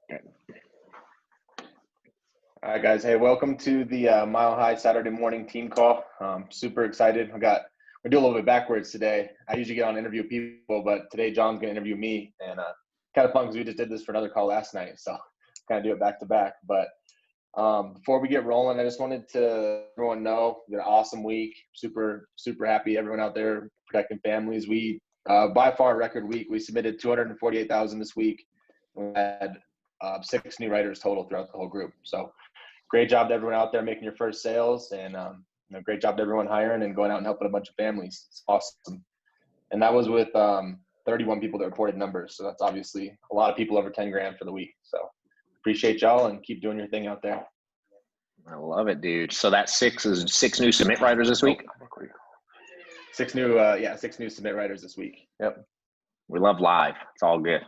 All right, guys. Hey, welcome to the Mile High Saturday morning team call. Super excited. We're doing a little bit backwards today. I usually get on and interview people, but today John's going to interview me, and kind of fun because we just did this for another call last night, so kind of do it back to back. But before we get rolling, I just wanted to let everyone know we had an awesome week. Super happy. Everyone out there protecting families. We by far a record week. We submitted 248,000 this week. We had 6 new writers total throughout the whole group. So great job to everyone out there making your first sales, and great job to everyone hiring and going out and helping a bunch of families. It's awesome. And that was with 31 people that reported numbers. So that's obviously a lot of people over 10 grand for the week. So appreciate y'all and keep doing your thing out there. I love it, dude. So that 6 new submit writers this week? 6 new submit writers this week. Yep. We love live. It's all good.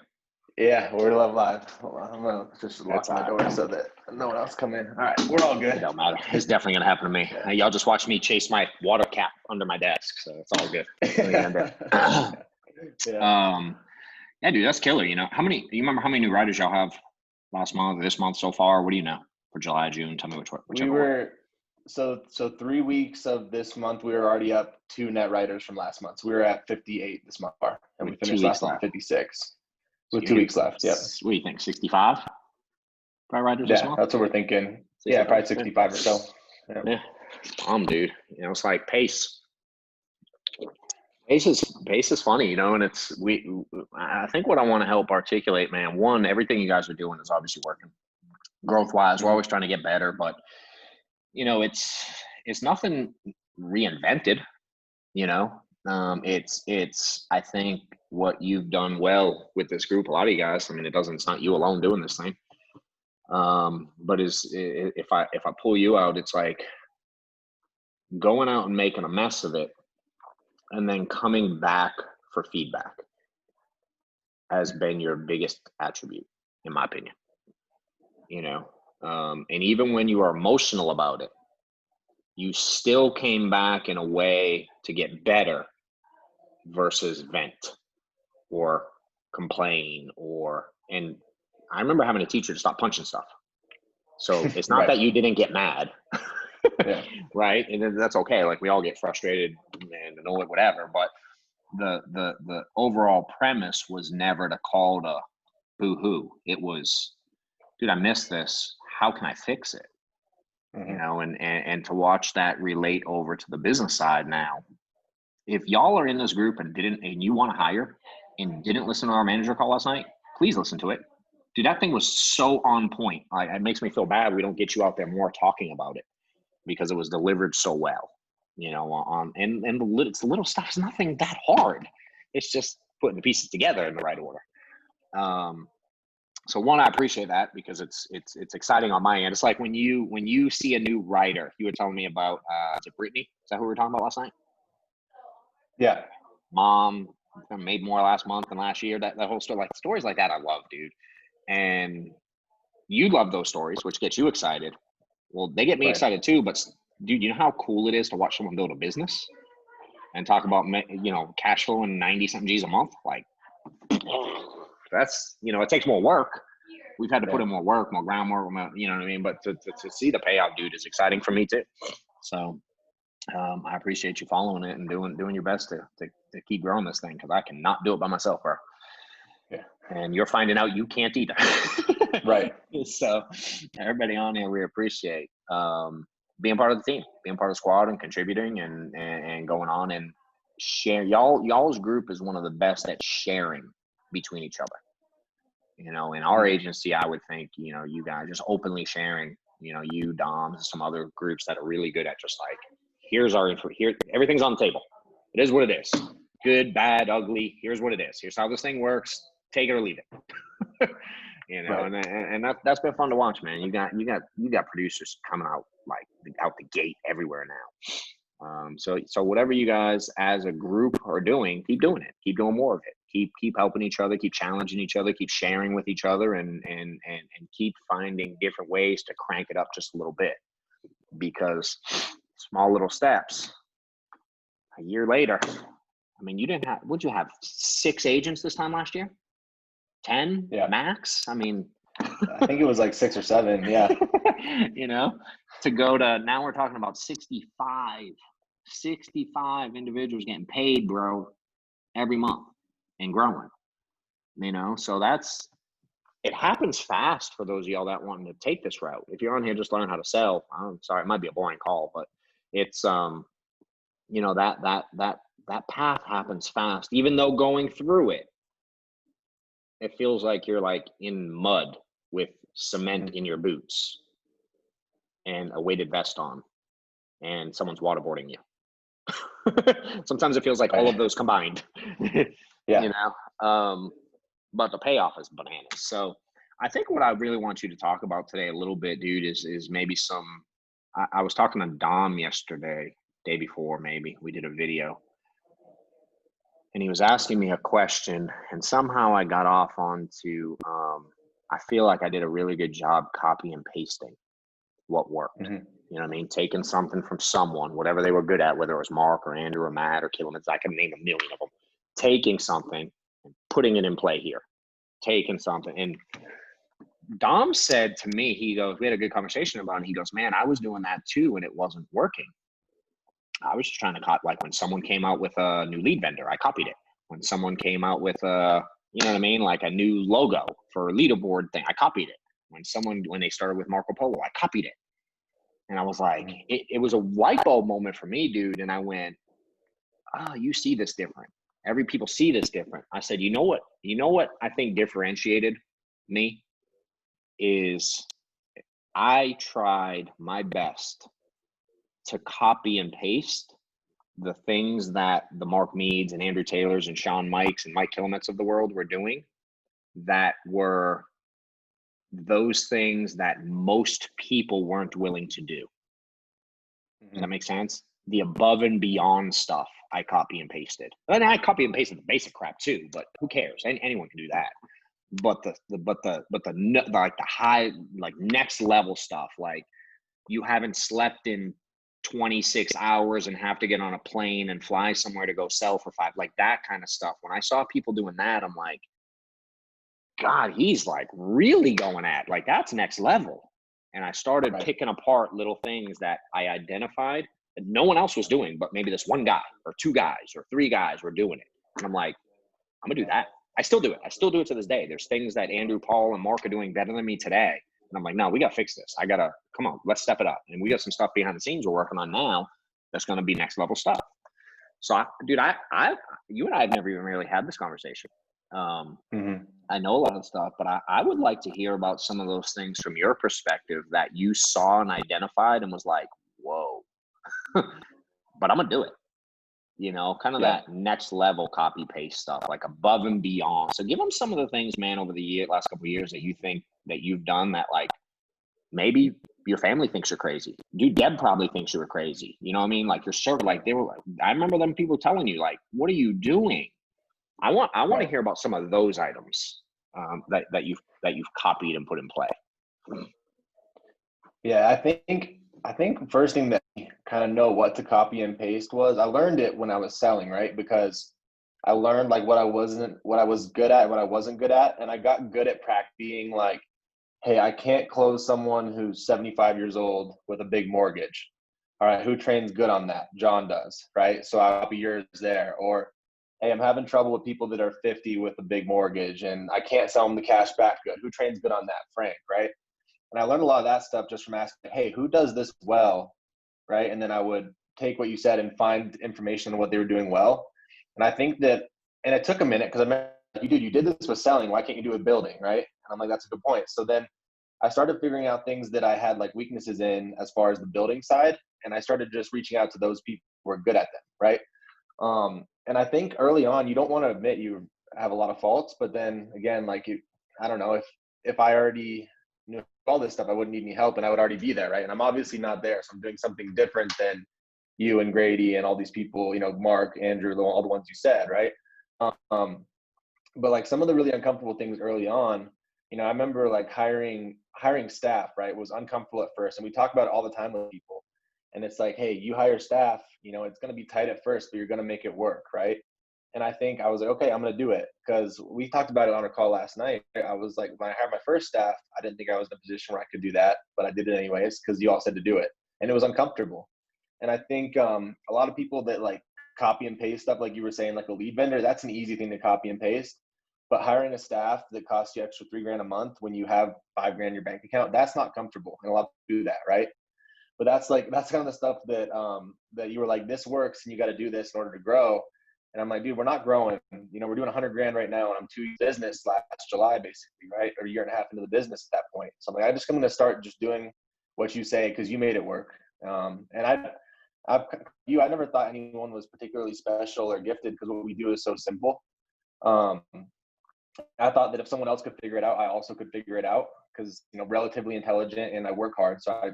Yeah, we're live live. Hold on, I'm gonna just lock my door so that no one else come in. All right, we're all good. It don't matter. It's definitely gonna happen to me. Yeah. Y'all just watch me chase my water cap under my desk, so it's all good. Yeah, dude, that's killer. You know, you remember how many new writers y'all have last month or this month so far? What do you know for July, June? Tell me so 3 weeks of this month we were already up 2 net writers from last month. So we were at 58 this month, and we finished last month at 56. With 2 weeks left, yeah. What do you think, 65? Probably writers this month? Yeah, that's what we're thinking. 65? Yeah, probably 65 or so. Yeah. Dude. You know, it's like pace. Pace is funny, you know, and I think what I want to help articulate, man, one, everything you guys are doing is obviously working. Growth-wise, we're always trying to get better, but, you know, it's nothing reinvented, you know. It's I think what you've done well with this group, a lot of you guys, I mean, it's not you alone doing this thing. But if I pull you out, it's like going out and making a mess of it and then coming back for feedback has been your biggest attribute, in my opinion. You know, and even when you are emotional about it, you still came back in a way to get better versus vent or complain and I remember having a teacher to stop punching stuff. So it's not that you didn't get mad, right? And that's okay. Like we all get frustrated and annoyed, whatever. But the overall premise was never to call to boo-hoo. It was, dude, I missed this. How can I fix it? Mm-hmm. You know, and to watch that relate over to the business side now. If y'all are in this group and you want to hire and didn't listen to our manager call last night, please listen to it. Dude, that thing was so on point. It makes me feel bad we don't get you out there more talking about it because it was delivered so well. You know, it's the little stuff. It's nothing that hard. It's just putting the pieces together in the right order. So one, I appreciate that because it's exciting on my end. It's like when you see a new writer. You were telling me about is it Brittany? Is that who we were talking about last night? Yeah. Mom made more last month than last year. That whole story, like stories like that, I love, dude. And you love those stories, which gets you excited. Well, they get me excited too. But dude, you know how cool it is to watch someone build a business and talk about, you know, cash flow and 90 something G's a month. Like that's, you know, it takes more work. We've had to put in more work, more groundwork, you know what I mean? But to see the payout, dude, is exciting for me too. So I appreciate you following it and doing your best to keep growing this thing because I cannot do it by myself, bro. Yeah. And you're finding out you can't either. Right. So everybody on here, we appreciate being part of the team, being part of the squad and contributing and going on and share. Y'all's group is one of the best at sharing between each other. You know, in our agency, I would think, you know, you guys just openly sharing, you know, you, Dom, some other groups that are really good at just like, here's our info. Here, everything's on the table. It is what it is. Good, bad, ugly. Here's what it is. Here's how this thing works. Take it or leave it. You know, and that's been fun to watch, man. You got producers coming out like out the gate everywhere now. So whatever you guys as a group are doing, keep doing it. Keep doing more of it. Keep helping each other. Keep challenging each other. Keep sharing with each other, and keep finding different ways to crank it up just a little bit. Because small little steps. A year later, I mean, would you have 6 agents this time last year? 10 max? I mean, I think it was like 6 or 7. Yeah. You know, to go to now we're talking about 65 individuals getting paid, bro, every month and growing, you know. So it happens fast for those of y'all that wanting to take this route. If you're on here just learning how to sell, I'm sorry, it might be a boring call, but it's you know, that path happens fast. Even though going through it feels like you're like in mud with cement in your boots and a weighted vest on and someone's waterboarding you. Sometimes it feels like all of those combined. Yeah. You know, but the payoff is bananas. So I think what I really want you to talk about today a little bit, dude, is maybe some. I was talking to Dom yesterday, day before, maybe we did a video, and he was asking me a question, and somehow I got off onto. I feel like I did a really good job copy and pasting what worked. Mm-hmm. You know what I mean? Taking something from someone, whatever they were good at, whether it was Mark or Andrew or Matt or Killemans, I can name a million of them. Taking something and putting it in play here. Taking something. And Dom said to me, he goes, we had a good conversation about it. He goes, man, I was doing that too, and it wasn't working. I was just trying to copy, like when someone came out with a new lead vendor, I copied it. When someone came out with a, you know what I mean? Like a new logo for a leaderboard thing, I copied it. When they started with Marco Polo, I copied it. And I was like, it was a light bulb moment for me, dude. And I went, oh, you see this different. Every people see this different. I said, you know what I think differentiated me is I tried my best to copy and paste the things that the Mark Meads and Andrew Taylors and Sean Mikes and Mike Killemets of the world were doing that were those things that most people weren't willing to do. Does that make sense? The above and beyond stuff I copy and pasted. And I copy and pasted the basic crap too, but who cares? Anyone can do that. But the like the high, like next level stuff, like you haven't slept in 26 hours and have to get on a plane and fly somewhere to go sell for 5, like that kind of stuff. When I saw people doing that, I'm like, God, he's like really going at, like that's next level. And I started picking apart little things that I identified that no one else was doing, but maybe this one guy or 2 guys or 3 guys were doing it. And I'm like, I'm gonna do that. I still do it. I still do it to this day. There's things that Andrew, Paul, and Mark are doing better than me today. And I'm like, no, we gotta fix this. Come on, let's step it up. And we got some stuff behind the scenes we're working on now that's gonna be next level stuff. So, dude, you and I have never even really had this conversation. I know a lot of stuff, but I would like to hear about some of those things from your perspective that you saw and identified and was like, whoa, but I'm going to do it. You know, kind of that next level copy paste stuff, like above and beyond. So give them some of the things, man, over the last couple of years that you think that you've done that, like, maybe your family thinks you're crazy. Dude, Deb probably thinks you were crazy. You know what I mean? Like you're sort of like, they were like, I remember them people telling you, like, what are you doing? I want to hear about some of those items that you've copied and put in play. Yeah, I think first thing that I kind of know what to copy and paste was I learned it when I was selling, right? Because I learned like what I was good at, what I wasn't good at, and I got good at practicing like, hey, I can't close someone who's 75 years old with a big mortgage. All right, who trains good on that? John does, right? So I'll be yours there. Or hey, I'm having trouble with people that are 50 with a big mortgage and I can't sell them the cash back good. Who trains good on that? Frank, right? And I learned a lot of that stuff just from asking, hey, who does this well, right? And then I would take what you said and find information on what they were doing well. And I think that, and it took a minute because I mean, you did this with selling. Why can't you do it with building, right? And I'm like, that's a good point. So then I started figuring out things that I had like weaknesses in as far as the building side. And I started just reaching out to those people who were good at them, right? And I think early on, you don't want to admit you have a lot of faults, but then again, like I don't know, if I already knew all this stuff, I wouldn't need any help and I would already be there, right? And I'm obviously not there. So I'm doing something different than you and Grady and all these people, you know, Mark, Andrew, all the ones you said, right? But like some of the really uncomfortable things early on, you know, I remember like hiring staff, right, was uncomfortable at first. And we talk about it all the time with people. And it's like, hey, you hire staff, you know, it's going to be tight at first, but you're going to make it work, right? And I think I was like, okay, I'm going to do it, because we talked about it on our call last night. I was like, when I hired my first staff, I didn't think I was in a position where I could do that, but I did it anyways because you all said to do it, and it was uncomfortable. And I think a lot of people that like copy and paste stuff, like you were saying, like a lead vendor, that's an easy thing to copy and paste. But hiring a staff that costs you extra $3,000 a month when you have $5,000 in your bank account, that's not comfortable. And a lot of people do that, right? But that's kind of the stuff that that you were like, this works and you got to do this in order to grow. And I'm like, dude, we're not growing. You know, we're doing $100,000 right now, and I'm 2 years business last July, basically, right? Or a year and a half into the business at that point. So I'm like, I'm going to start just doing what you say because you made it work. And I never thought anyone was particularly special or gifted because what we do is so simple. I thought that if someone else could figure it out, I also could figure it out because, you know, relatively intelligent and I work hard. So I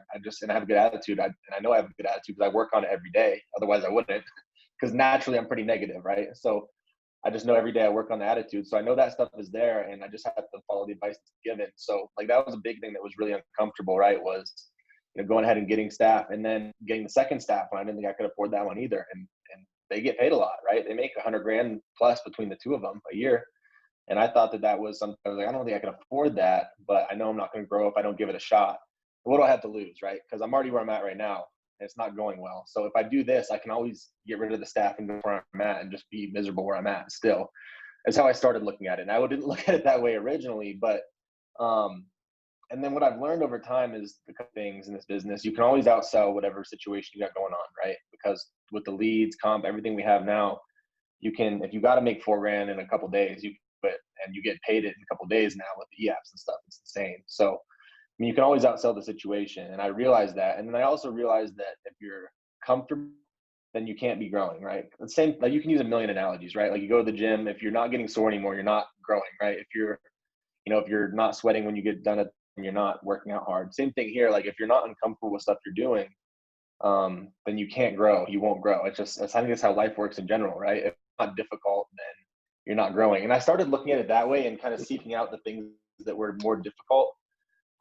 have a good attitude. And I know I have a good attitude because I work on it every day. Otherwise I wouldn't, because naturally I'm pretty negative, right? So I just know every day I work on the attitude. So I know that stuff is there, and I just have to follow the advice that's given. So like that was a big thing that was really uncomfortable, right? Was, you know, going ahead and getting staff, and then getting the second staff when I didn't think I could afford that one either. And they get paid a lot, right? They make $100,000 plus between the two of them a year. And I thought that was something. I was like, I don't think I can afford that, but I know I'm not going to grow if I don't give it a shot. What do I have to lose, right? Because I'm already where I'm at right now, and it's not going well. So if I do this, I can always get rid of the staff and go where I'm at and just be miserable where I'm at still. That's how I started looking at it. And I didn't look at it that way originally, but and then what I've learned over time is the things in this business, you can always outsell whatever situation you got going on, right? Because with the leads, comp, everything we have now, you can, if you got to make $4,000 in a couple of days, you can, and you get paid it in a couple of days now with the e-apps and stuff. It's insane. So, I mean, you can always outsell the situation. And I realized that. And then I also realized that if you're comfortable, then you can't be growing, right? The same, like you can use a million analogies, right? Like you go to the gym, if you're not getting sore anymore, you're not growing, right? If you're, you know, if you're not sweating when you get done, you're not working out hard. Same thing here. Like if you're not uncomfortable with stuff you're doing, then you can't grow. You won't grow. I think that's how life works in general, right? If it's not difficult, then you're not growing. And I started looking at it that way and kind of seeking out the things that were more difficult,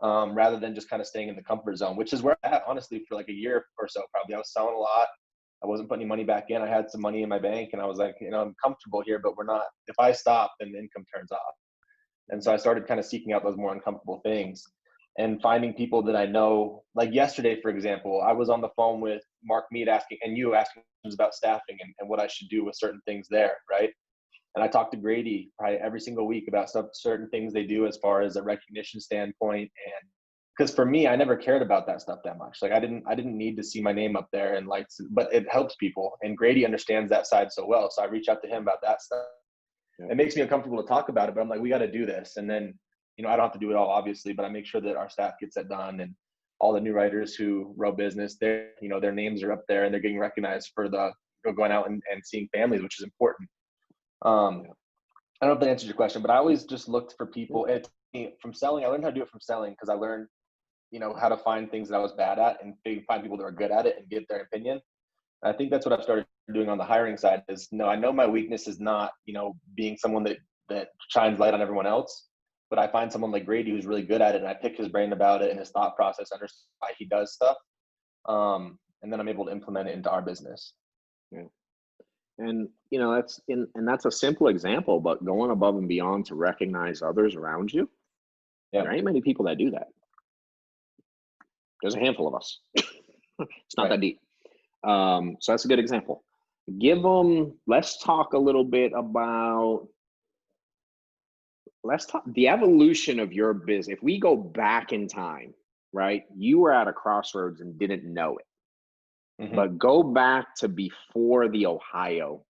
rather than just kind of staying in the comfort zone, which is where I'm at, honestly, for like a year or so, probably. I was selling a lot. I wasn't putting any money back in. I had some money in my bank, and I was like, you know, I'm comfortable here, but we're not, if I stop, then the income turns off. And so I started kind of seeking out those more uncomfortable things and finding people that I know. Like yesterday, for example, I was on the phone with Mark Mead asking questions about staffing and what I should do with certain things there, right? And I talked to Grady probably every single week about certain things they do as far as a recognition standpoint. And because for me, I never cared about that stuff that much. Like I didn't need to see my name up there and lights, but it helps people. And Grady understands that side so well. So I reach out to him about that stuff. Yeah. It makes me uncomfortable to talk about it, but I'm like, we got to do this. And then, you know, I don't have to do it all, obviously, but I make sure that our staff gets that done. And all the new writers who wrote business, their names are up there and they're getting recognized for going out and seeing families, which is important. I don't know if that answers your question, but I always just looked for people. From selling, I learned how to do it from selling because I learned, you know, how to find things that I was bad at and find people that are good at it and get their opinion. And I think that's what I've started doing on the hiring side is, no, I know my weakness is not, you know, being someone that shines light on everyone else, but I find someone like Grady who's really good at it, and I pick his brain about it and his thought process, understand why he does stuff. And then I'm able to implement it into our business. Yeah. And, you know, that's a simple example, but going above and beyond to recognize others around you. Yeah. There ain't many people that do that. There's a handful of us. It's not that deep. So that's a good example. Let's talk a little bit about, the evolution of your business. If we go back in time, right? You were at a crossroads and didn't know it. Mm-hmm. But go back to before the Ohio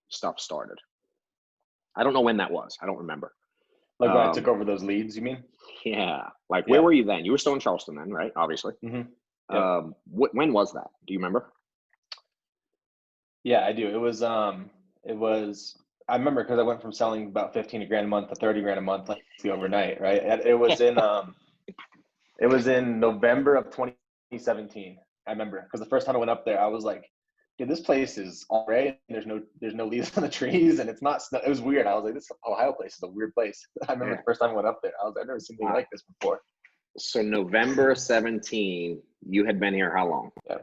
stuff started. I don't know when that was. I don't remember. Like when I took over those leads, you mean? Yeah. Like where were you then? You were still in Charleston then, right? Obviously. Mm-hmm. Yep. When was that? Do you remember? Yeah, I do. It was, I remember because I went from selling about $15,000 a month to $30,000 a month, like overnight, right? It was in November of 2017. I remember because the first time I went up there, I was like, dude, this place is all right. There's no leaves on the trees and it's not snow. It was weird. I was like, this Ohio place is a weird place. I remember the first time I went up there, I've never seen anything like this before. So November 17, you had been here how long? Yeah.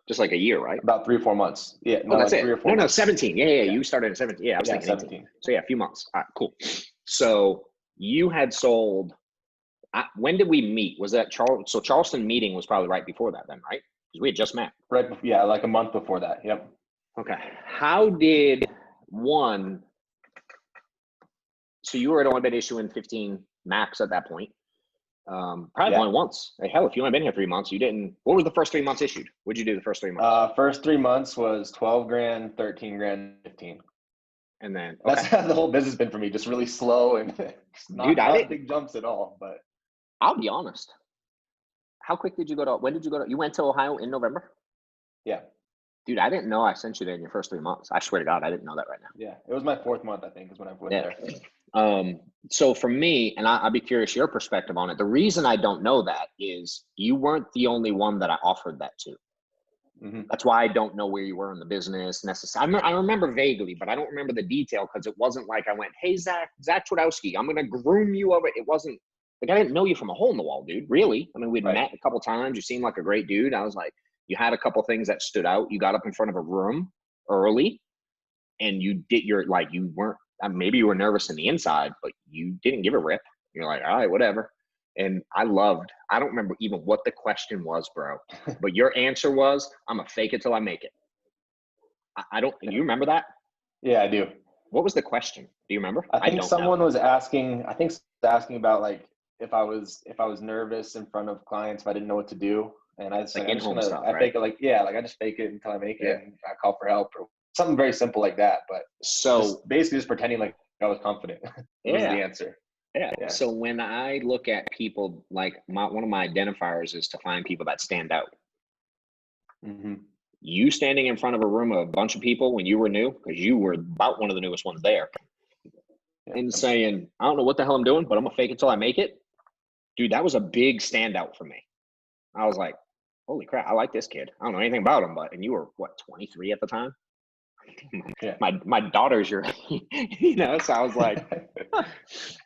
Just like a year, right? About 3 or 4 months. Yeah, Oh, no, that's like it. 3 or 4 No, months. 17. Yeah. You started at 17. Yeah, I was Yeah, thinking 18. 17. So yeah, a few months. All right, cool. So you had sold. When did we meet? Was that Charles? So Charleston meeting was probably right before that, then, right? Because we had just met. Right. Yeah, like a month before that. Yep. Okay. How did one? So you were only been issuing 15 max at that point. Probably Yeah. only once. Like, hell, if you only been here 3 months, you didn't. What was the first 3 months issued? What'd you do the first 3 months? First 3 months was 12 grand, 13 grand, 15. And then That's how the whole business been for me. Just really slow and dude, I not didn't. big jumps at all. But I'll be honest. How quick did you go to? When did you go to? You went to Ohio in November. yeah, Dude, I didn't know I sent you there in your first 3 months. I swear to God, I didn't know that right now. yeah, it was my 4th month, I think, is when I went Yeah. there. So for me, and I'd be curious your perspective on it. The reason I don't know that is you weren't the only one that I offered that to. Mm-hmm. That's why I don't know where you were in the business necessarily. I remember vaguely, but I don't remember the detail because it wasn't like I went, "Hey, Zach Twardowski, I'm going to groom you over." It wasn't like I didn't know you from a hole in the wall, dude. Really? I mean, we'd Right. met a couple times. You seemed like a great dude. I was like, you had a couple things that stood out. You got up in front of a room early, and you did your like you weren't. Maybe you were nervous in the inside, but you didn't give a rip. You're like, all right, whatever. And I don't remember even what the question was, bro. But your answer was, I'm going to fake it till I make it. I don't, you remember that? Yeah, I do. What was the question? Do you remember? I think don't know. someone was asking, about like if I was nervous in front of clients, if I didn't know what to do. And I just Like like, in-home stuff, right? fake it I just fake it until I make it and I call for help or something very simple like that. But so basically just pretending like I was confident was the answer. Yeah. So when I look at people, like one of my identifiers is to find people that stand out. Mm-hmm. You standing in front of a room of a bunch of people when you were new, because you were about one of the newest ones there, and saying, I don't know what the hell I'm doing, but I'm going to fake it till I make it. Dude, that was a big standout for me. I was like, holy crap, I like this kid. I don't know anything about him, and you were, what, 23 at the time? Yeah. My daughter's your, so I was like, huh.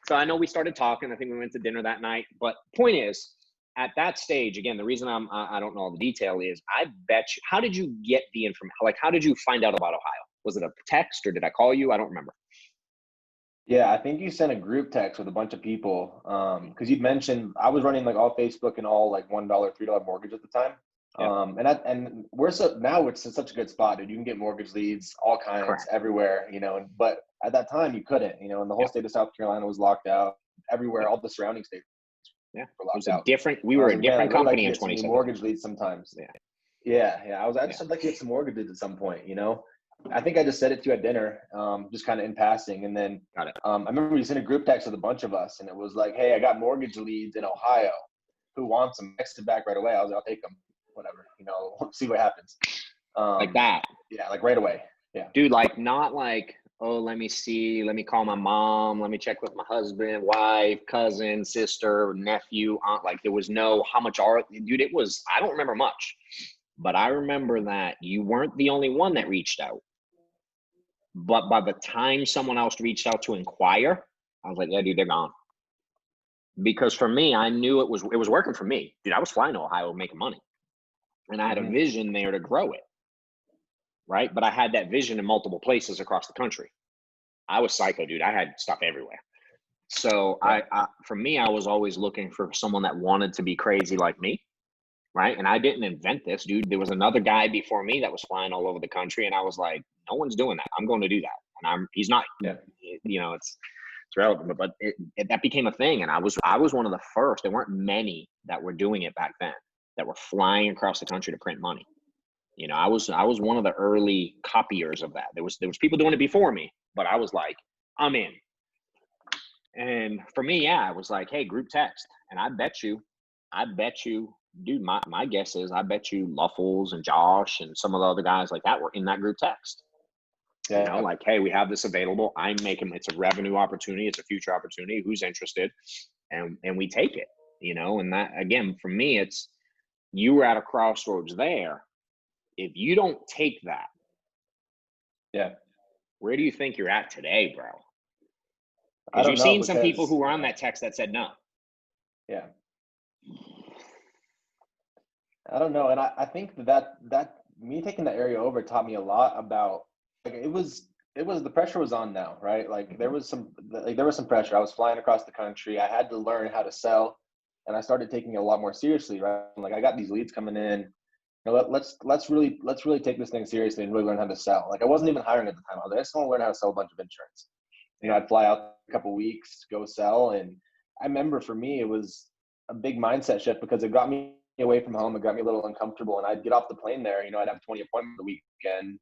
So I know we started talking. I think we went to dinner that night. But point is, at that stage, again, the reason I don't know all the detail is I bet you, how did you get the information? Like, how did you find out about Ohio? Was it a text or did I call you? I don't remember. Yeah, I think you sent a group text with a bunch of people because you'd mentioned I was running like all Facebook and all like $1, $3 mortgage at the time. Yeah. And we're now it's in such a good spot, dude. You can get mortgage leads, all kinds, Correct. everywhere, but at that time you couldn't, and the whole state of South Carolina was locked out. Everywhere, all the surrounding states were locked out. We were a different company in 2017. Mortgage leads sometimes. Yeah. I just like to get some mortgage leads at some point, I think I just said it to you at dinner, just kind of in passing. And then Got it. I remember you sent a group text with a bunch of us, and it was like, hey, I got mortgage leads in Ohio. Who wants them? Texted back right away. I was like, I'll take them. Whatever, see what happens. Like that. Yeah, like right away. Yeah. Dude, like not like, oh, let me see. Let me call my mom. Let me check with my husband, wife, cousin, sister, nephew, aunt. Like there was no how much are, dude, it was, I don't remember much. But I remember that you weren't the only one that reached out. But by the time someone else reached out to inquire, I was like, yeah, dude, they're gone. Because for me, I knew it was working for me. Dude, I was flying to Ohio making money. And I had a vision there to grow it. Right? But I had that vision in multiple places across the country. I was psycho, dude. I had stuff everywhere. So for me, I was always looking for someone that wanted to be crazy like me. Right. And I didn't invent this, dude. There was another guy before me that was flying all over the country. And I was like, no one's doing that. I'm going to do that. And he's not, it's relevant, but that became a thing. And I was one of the first. There weren't many that were doing it back then that were flying across the country to print money. I was one of the early copiers of that. There was people doing it before me, but I was like, I'm in. And for me, I was like, hey, group text. And I bet you, dude, my guess is I bet you Luffles and Josh and some of the other guys like that were in that group text. Yeah. Like, hey, we have this available. I'm making, it's a revenue opportunity. It's a future opportunity. Who's interested? And we take it, and that, again, for me, it's, you were at a crossroads there. If you don't take that, where do you think you're at today, bro? Because you've seen some people who were on that text that said no. Yeah. I don't know. And I think that me taking that area over taught me a lot about, like, it was the pressure was on now, right? Like there was some pressure. I was flying across the country. I had to learn how to sell, and I started taking it a lot more seriously, right? Like I got these leads coming in. Let's really take this thing seriously and really learn how to sell. Like I wasn't even hiring at the time. I just want to learn how to sell a bunch of insurance. I'd fly out a couple weeks, go sell, and I remember for me it was a big mindset shift because it got me away from home. It got me a little uncomfortable, and I'd get off the plane there. I'd have 20 appointments a weekend.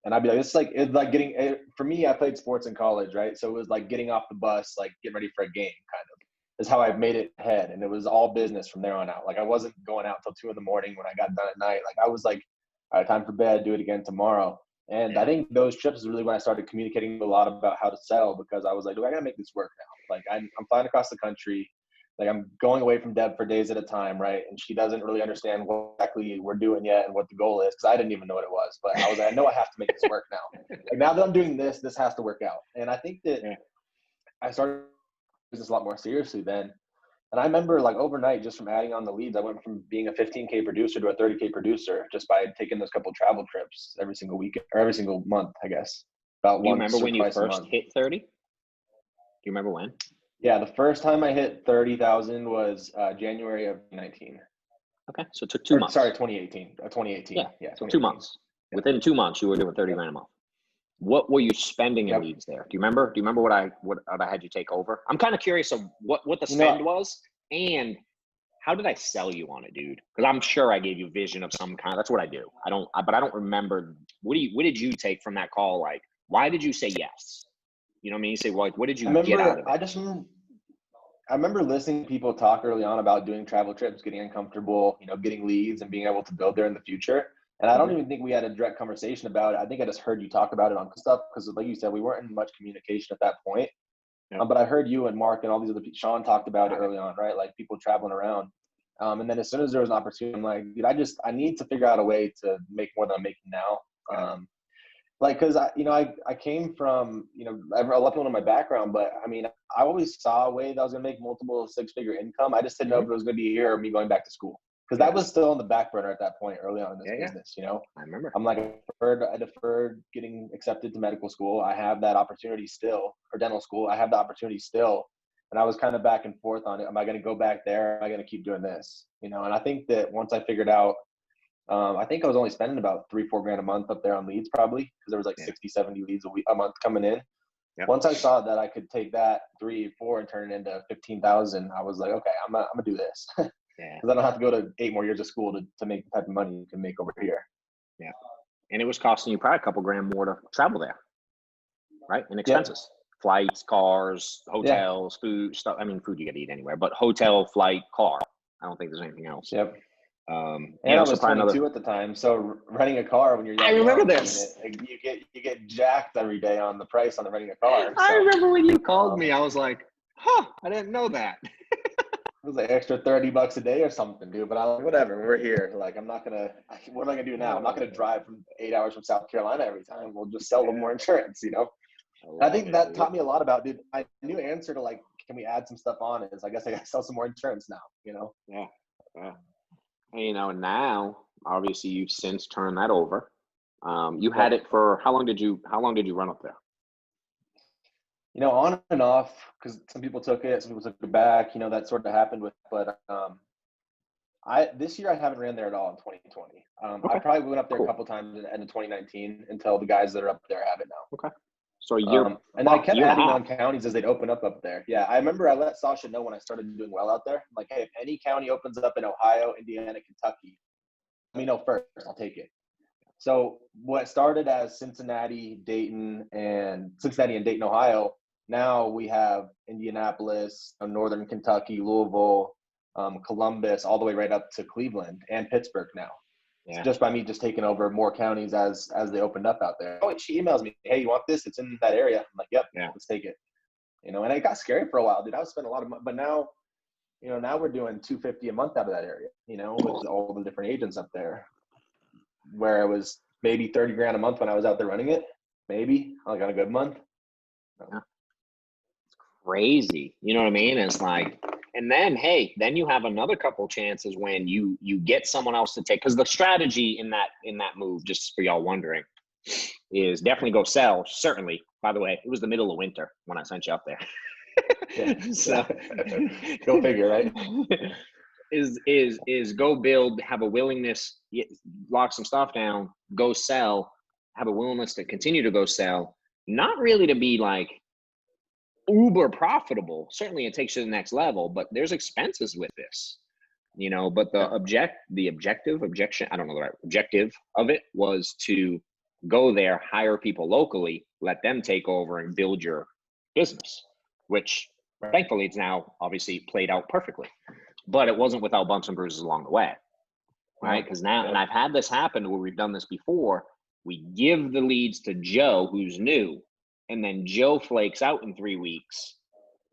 And I'd be like, it's like getting, for me, I played sports in college, right? So it was like getting off the bus, like getting ready for a game kind of is how I made it ahead. And it was all business from there on out. Like I wasn't going out till 2 a.m. when I got done at night. Like I was like, all right, time for bed, do it again tomorrow. And I think those trips is really when I started communicating a lot about how to sell, because I was like, I got to make this work now. Like I'm flying across the country. Like I'm going away from Deb for days at a time, right? And she doesn't really understand what exactly we're doing yet and what the goal is, because I didn't even know what it was. But I was like, I know I have to make this work now. Like now that I'm doing this has to work out. And I think that I started business a lot more seriously then. And I remember like overnight, just from adding on the leads, I went from being a 15K producer to a 30K producer just by taking those couple travel trips every single weekend or every single month, I guess. About Do you once remember or when you twice a first month. hit 30? Do you remember when? Yeah, the first time I hit 30,000 was January of 2019. Okay, so it took 2 months. Sorry, 2018. 2018. Yeah, so 2 months. Yeah. Within 2 months, you were doing 30 grand a month. What were you spending in leads there? Do you remember? Do you remember what I had you take over? I'm kind of curious of what the spend was, and how did I sell you on it, dude? Because I'm sure I gave you vision of some kind. That's what I do. But I don't remember. What did you take from that call? Like, why did you say yes? You know what I mean? You say, well, like, what did you get out of it? I remember listening to people talk early on about doing travel trips, getting uncomfortable, getting leads and being able to build there in the future. And I don't even think we had a direct conversation about it. I think I just heard you talk about it on stuff because, like you said, we weren't in much communication at that point. But I heard you and Mark and all these other people, Sean talked about it early on, right? Like people traveling around. And then as soon as there was an opportunity, I'm like, dude, I need to figure out a way to make more than I'm making now. Like, cause I came from, a lot of people know my background, but I mean, I always saw a way that I was going to make multiple 6-figure income. I just didn't know if it was going to be a year or me going back to school. Cause that was still on the back burner at that point early on in this business, I remember. I'm like, I deferred getting accepted to medical school. I have that opportunity still, or dental school. I have the opportunity still. And I was kind of back and forth on it. Am I going to go back there? Am I going to keep doing this? And I think that once I figured out, I think I was only spending about $3-4 grand a month up there on leads, probably, because there was like 60-70 leads a month coming in. Once I saw that I could take that 3-4 and turn it into 15,000, I was like, okay, I'm gonna do this. Because I don't have to go to 8 more years of school to make the type of money you can make over here. Yeah, and it was costing you probably a couple grand more to travel there, right? And expenses, flights, cars, hotels, food, stuff. I mean, food you got to eat anywhere, but hotel, flight, car. I don't think there's anything else. And I was 22 at the time, so renting a car when you're young. I remember this. You get jacked every day on the price on the renting a car. So, I remember when you called me. I was like, I didn't know that. It was like extra $30 a day or something, dude. But I was like, whatever, we're here. Like, what am I gonna do now? I'm not gonna drive from 8 hours from South Carolina every time. We'll just sell them more insurance, I think that taught me a lot about, dude. My new answer to like, can we add some stuff on is I guess I gotta sell some more insurance now, Yeah. Now obviously you've since turned that over. You had it for how long did you run up there? On and off, because some people took it, some people took it back, that sort of happened but this year I haven't ran there at all in 2020. I probably went up there a couple times in the end of 2019 until the guys that are up there have it now. Okay. So you're and I kept adding on counties as they'd open up there. Yeah, I remember I let Sasha know when I started doing well out there. I'm like, hey, if any county opens up in Ohio, Indiana, Kentucky, let me know first. I'll take it. So what started as Cincinnati, Dayton, and Dayton, Ohio, now we have Indianapolis, Northern Kentucky, Louisville, Columbus, all the way right up to Cleveland and Pittsburgh now. Yeah. Just by me just taking over more counties as they opened up out there. Oh, she emails me, hey, you want this? It's in that area. I'm like, yep, let's take it. And it got scary for a while, dude. I was spending a lot of money, but now, now we're doing $250 a month out of that area, with all the different agents up there, where it was maybe 30 grand a month when I was out there running it, maybe like on a good month. Yeah. It's crazy. You know what I mean? It's like, And then, hey, then you have another couple chances when you get someone else to take, because the strategy in that move, just for y'all wondering, is definitely go sell. Certainly, by the way, it was the middle of winter when I sent you up there. Yeah. So Go figure, right? Is go build, have a willingness, lock some stuff down, go sell, have a willingness to continue to go sell, not really to be like uber profitable. Certainly it takes you to the next level, but there's expenses with this, but the objective of it was to go there, hire people locally, let them take over and build your business, which thankfully it's now obviously played out perfectly, but it wasn't without bumps and bruises along the way, right? Because now, and I've had this happen where we've done this before, we give the leads to Joe, who's new, and then Joe flakes out in 3 weeks,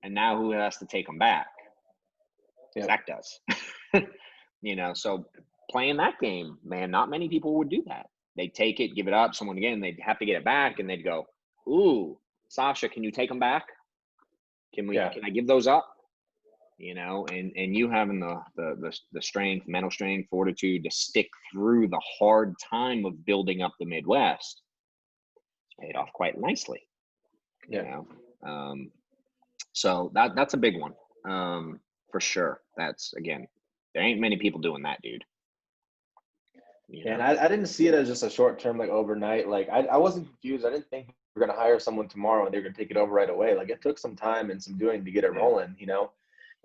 and now who has to take them back? Zach does. So playing that game, man, not many people would do that. They'd take it, give it up, someone again, they'd have to get it back, and they'd go, ooh, Sasha, can you take them back? Can I give those up? And you having the strength, mental strength, fortitude to stick through the hard time of building up the Midwest, paid off quite nicely. So that's a big one, for sure. That's, again, there ain't many people doing that, dude. And I didn't see it as just a short term, like overnight. Like I wasn't confused. I didn't think we were gonna hire someone tomorrow and they're gonna take it over right away. Like it took some time and some doing to get it rolling,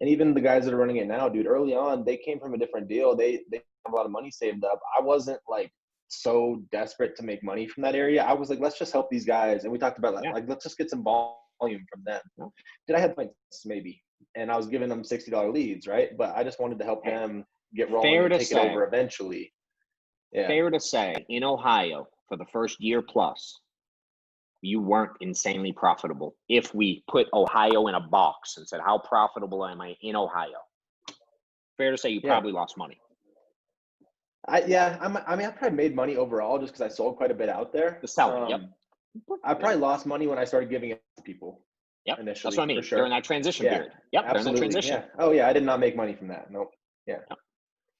And even the guys that are running it now, dude, early on, they came from a different deal. They have a lot of money saved up. I wasn't like so desperate to make money from that area. I was like, let's just help these guys. And we talked about that. Like, let's just get some volume from them. Did I have points? Maybe. And I was giving them $60 leads, right? But I just wanted to help them get rolling and take it over eventually. Yeah. Fair to say, in Ohio, for the first year plus, you weren't insanely profitable. If we put Ohio in a box and said, how profitable am I in Ohio? Fair to say you probably lost money. I probably made money overall just because I sold quite a bit out there. The selling, I probably lost money when I started giving it to people. Yep, initially, that's what I mean. For sure. During that transition period. Yep, absolutely. During that transition. Yeah. Oh yeah, I did not make money from that. Nope. Yeah. Yep.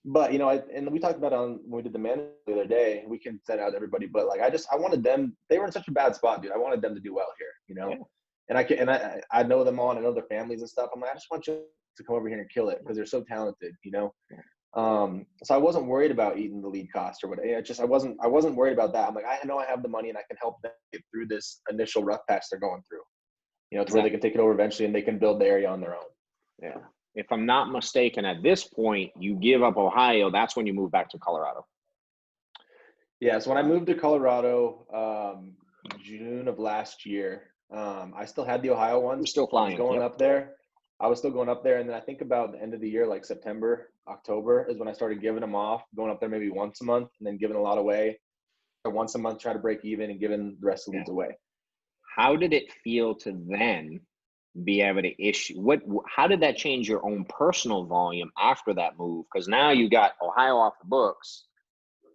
But and we talked about it when we did the manager the other day. We can send out everybody, but like I wanted them. They were in such a bad spot, dude. I wanted them to do well here, And I know them all, and I know their families and stuff. I'm like, I just want you to come over here and kill it because they're so talented, So I wasn't worried about eating the lead cost or whatever. I wasn't worried about that. I'm like, I know I have the money and I can help them get through this initial rough patch they're going through, to where they can take it over eventually and they can build the area on their own. Yeah. If I'm not mistaken, at this point, you give up Ohio. That's when you move back to Colorado. Yeah. So when I moved to Colorado, June of last year, I still had the Ohio ones. You're still flying. I was still going up there. And then I think about the end of the year, like September, October is when I started giving them off, going up there maybe once a month and then giving a lot away. Or once a month, try to break even and giving the rest of the leads away. How did it feel to then be able to issue? How did that change your own personal volume after that move? Because now you got Ohio off the books,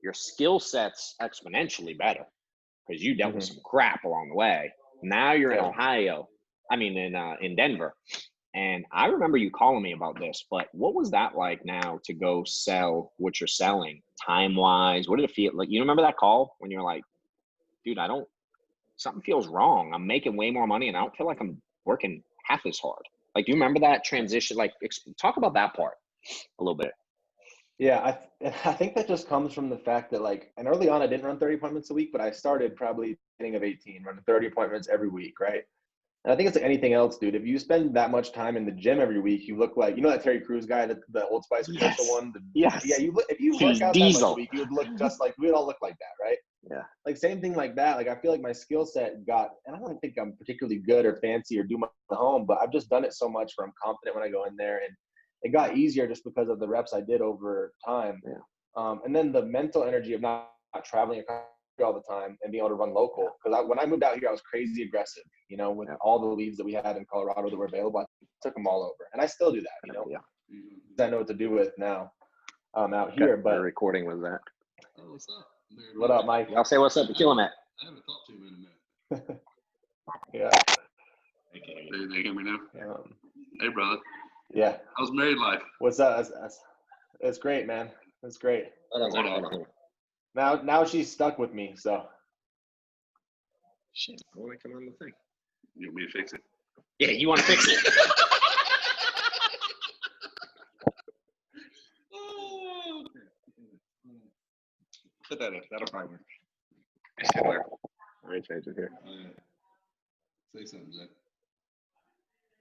your skill set's exponentially better because you dealt with some crap along the way. Now you're in Ohio. I mean, in Denver. And I remember you calling me about this, but what was that like now to go sell what you're selling time-wise? What did it feel like? You remember that call when you're like, dude, something feels wrong. I'm making way more money and I don't feel like I'm working half as hard. Like, do you remember that transition? Like, talk about that part a little bit. Yeah, I think that just comes from the fact that, like, and early on I didn't run 30 appointments a week, but I started probably beginning of 18, running 30 appointments every week, right? And I think it's like anything else, dude. If you spend that much time in the gym every week, you look like, that Terry Crews guy, the Old Spice commercial one? Yes. Yeah, if you work out that much a week, you would look just like, we'd all look like that, right? Yeah. Like, same thing like that. Like, I feel like my skill set and I don't think I'm particularly good or fancy or do much at home, but I've just done it so much where I'm confident when I go in there. And it got easier just because of the reps I did over time. Yeah. And then the mental energy of not traveling across all the time and being able to run local. Because when I moved out here, I was crazy aggressive, with all the leads that we had in Colorado that were available. I took them all over. And I still do that, I know what to do with now out here. But the recording was that. Oh, what's up? What up, Mike? I'll say what's up to kill him at. I haven't talked to him in a minute. Yeah. They hear me now? Hey, brother. Yeah. How's married life? What's up? It's great, man. It's great. Hold on. Now she's stuck with me, so. Shit, I want to come on the thing. You want me to fix it? Yeah, you want to fix it? Put that in. That'll probably work. Let me change it here. Say something, Zach.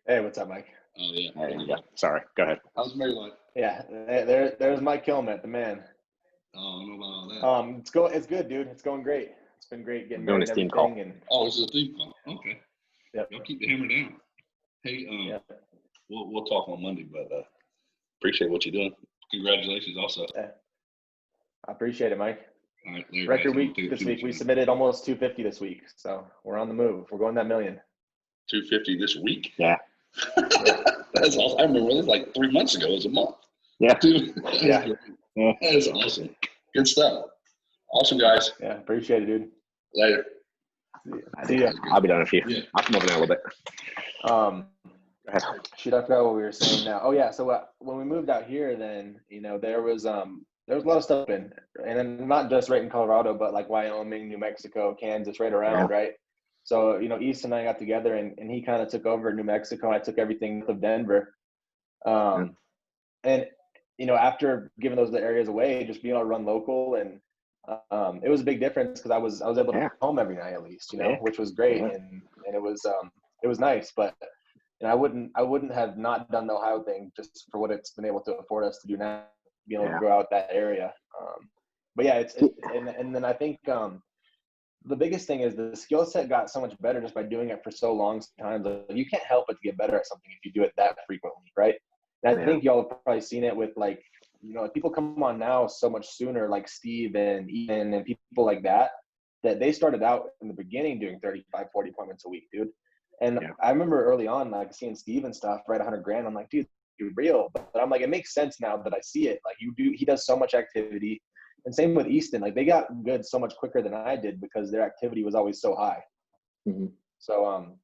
Hey, what's up, Mike? Oh, yeah. There you go. Sorry, go ahead. How's married life? Yeah, there's Mike Kilmet, the man. Oh, I don't know about all that. It's good, dude. It's going great. It's been great getting Doing married his and team call. everything. And Oh, this is a theme call. Okay. Yep. Y'all keep the hammer down. Hey, yeah. we'll talk on Monday, but appreciate what you're doing. Congratulations, also. I appreciate it, Mike. All right, Larry, Record guys, week don't take this too week. much We time. submitted almost 250 this week, so we're on the move. We're going that million. 250 this week. Yeah. That's awesome. I remember it was like 3 months ago. It was a month. Yeah. Dude, Yeah. Yeah. that is awesome. Good stuff. Awesome, guys. Yeah, appreciate it, dude. Later. See ya. I'll be done in a few. Yeah. I'll come over there a little bit. Um, Go ahead. shoot, I forgot what we were saying now. Oh yeah, so when we moved out here, then there was a lot of stuff and then not just right in Colorado, but like Wyoming, New Mexico, Kansas, right around, right? So East and I got together, and he kind of took over New Mexico, and I took everything north of Denver. And after giving those areas away, just being able to run local, and it was a big difference because I was able to come home every night at least, which was great, and it was nice, but. And I wouldn't have not done the Ohio thing just for what it's been able to afford us to do now, being able to grow out that area. But yeah, and then I think the biggest thing is the skill set got so much better just by doing it for so long. Sometimes you can't help but to get better at something if you do it that frequently, right? And I think y'all have probably seen it with people come on now so much sooner, like Steve and Ethan and people like that they started out in the beginning doing 35, 40 appointments a week, dude. And I remember early on, like seeing Steve and stuff, right, 100 grand. I'm like, dude, you're real. But I'm like, it makes sense now that I see it. Like he does so much activity. And same with Easton. Like they got good so much quicker than I did because their activity was always so high. Mm-hmm. So,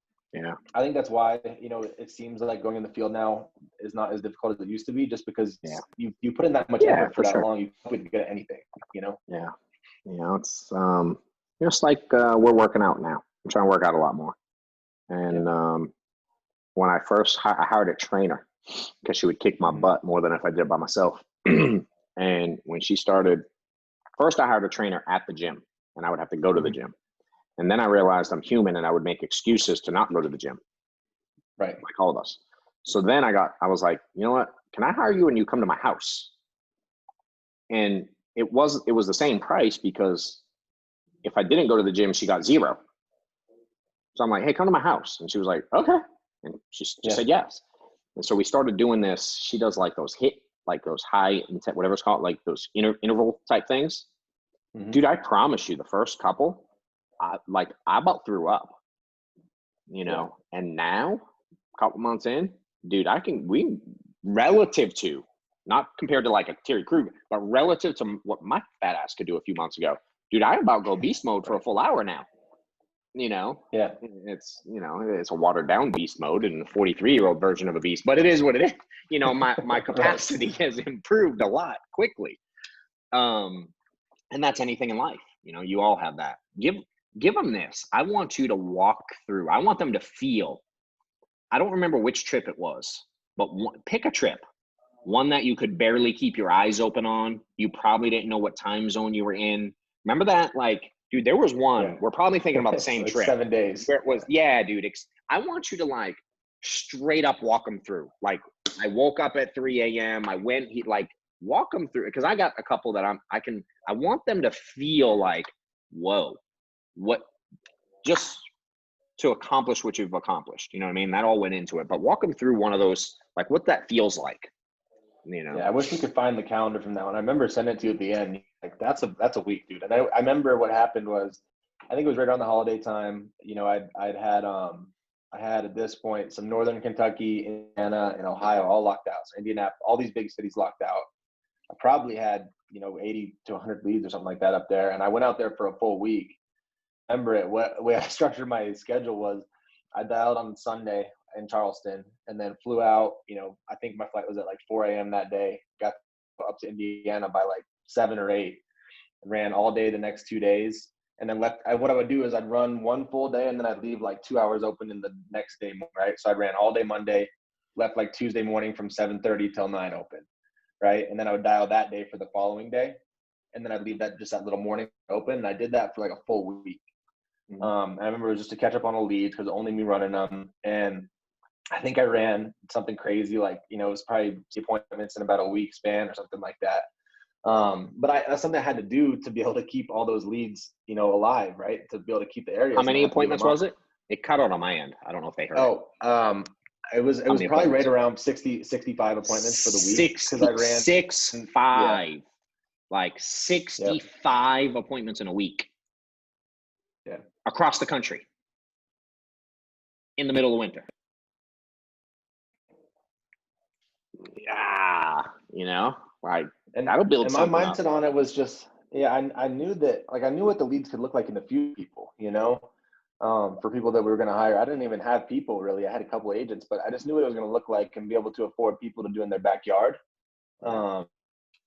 I think that's why, it seems like going in the field now is not as difficult as it used to be, just because you put in that much effort for that long, you could get anything, Yeah. It's just like we're working out now. I'm trying to work out a lot more. And when I first I hired a trainer because she would kick my butt more than if I did it by myself. And when she started, first I hired a trainer at the gym, and I would have to go to the gym. And then I realized I'm human and I would make excuses to not go to the gym. Right. Like all of us. So then I was like, you know what? Can I hire you and you come to my house? And it was the same price because if I didn't go to the gym, she got zero. So I'm like, hey, come to my house. And she was like, okay. And she just said yes. And so we started doing this. She does like those high intent, whatever it's called, like those interval type things. Mm-hmm. Dude, I promise you the first couple, I about threw up, and now a couple months in, dude, relative to, not compared to like a Terry Kruger, but relative to what my fat ass could do a few months ago, dude, I about go beast mode for a full hour now. It's a watered down beast mode and a 43-year-old version of a beast, but it is what it is. My capacity has improved a lot quickly. And that's anything in life. You all have that. Give them this. I want you to walk through. I want them to feel. I don't remember which trip it was, but pick a trip. One that you could barely keep your eyes open on. You probably didn't know what time zone you were in. Remember that? Dude, there was one. We're probably thinking about the same trip. 7 days. Where it was, dude. I want you to straight up walk them through. I woke up at 3 a.m. I went, walk them through. Because I got a couple that I want them to feel whoa, what, just to accomplish what you've accomplished. You know what I mean? That all went into it. But walk them through one of those, what that feels like. Yeah, I wish we could find the calendar from that one. I remember sending it to you at the end. That's a week, dude. And I remember what happened was, I think it was right around the holiday time. I had at this point some Northern Kentucky, Indiana, and Ohio all locked out. So Indianapolis, all these big cities locked out. I probably had 80 to 100 leads or something like that up there, and I went out there for a full week. I remember the way I structured my schedule was I dialed on Sunday in Charleston, and then flew out. I think my flight was at like 4 a.m. that day. Got up to Indiana by like 7 or 8. Ran all day the next 2 days, and then left. What I would do is I'd run one full day, and then I'd leave like 2 hours open in the next day, right? So I ran all day Monday, left like Tuesday morning from 7:30 till 9 open, right? And then I would dial that day for the following day, and then I'd leave that little morning open. And I did that for like a full week. And I remember it was just to catch up on the leads because only me running them. And I think I ran something crazy, like, it was probably appointments in about a week span or something like that. But that's something I had to do to be able to keep all those leads, alive, right? To be able to keep the area. How many appointments was it? It cut out on my end. I don't know if they heard it. It was probably right around 65 appointments for the week. 65. Like 65 appointments in a week. Yeah. Across the country. In the middle of winter. Yeah. Like, and that'll build and my mindset up. on it was just, I knew that, like, I knew what the leads could look like in the few people, for people that we were going to hire. I didn't even have people really. I had a couple of agents, but I just knew what it was going to look like and be able to afford people to do in their backyard.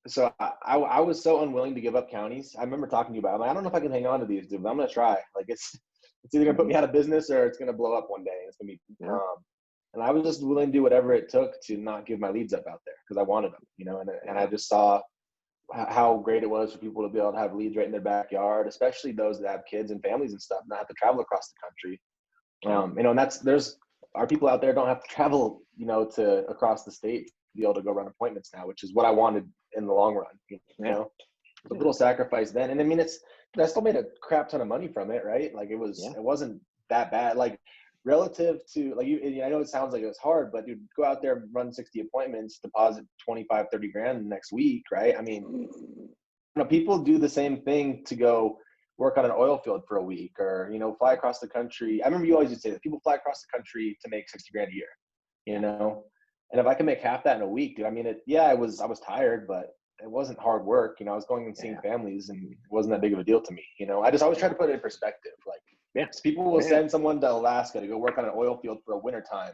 So I was so unwilling to give up counties. I remember talking to you about it. I'm like, I don't know if I can hang on to these, dude, but I'm going to try. Like, it's either going to put me out of business or it's going to blow up one day. It's going to be, and I was just willing to do whatever it took to not give my leads up out there because I wanted them, and I just saw how great it was for people to be able to have leads right in their backyard, especially those that have kids and families and stuff, not have to travel across the country. And there's our people out there don't have to travel, to across the state to be able to go run appointments now, which is what I wanted in the long run, It's a little sacrifice then. And I mean, I still made a crap ton of money from it, right? Like it wasn't that bad. Like relative to, like, I know it sounds like it was hard, but dude, go out there and run 60 appointments, deposit 25, 30 grand next week, right? I mean, people do the same thing to go work on an oil field for a week or, fly across the country. I remember you always used to say that people fly across the country to make 60 grand a year, and if I can make half that in a week, dude, I mean, I was tired, but it wasn't hard work. I was going and seeing families and it wasn't that big of a deal to me. I just always try to put it in perspective. Like, people will send someone to Alaska to go work on an oil field for a winter time.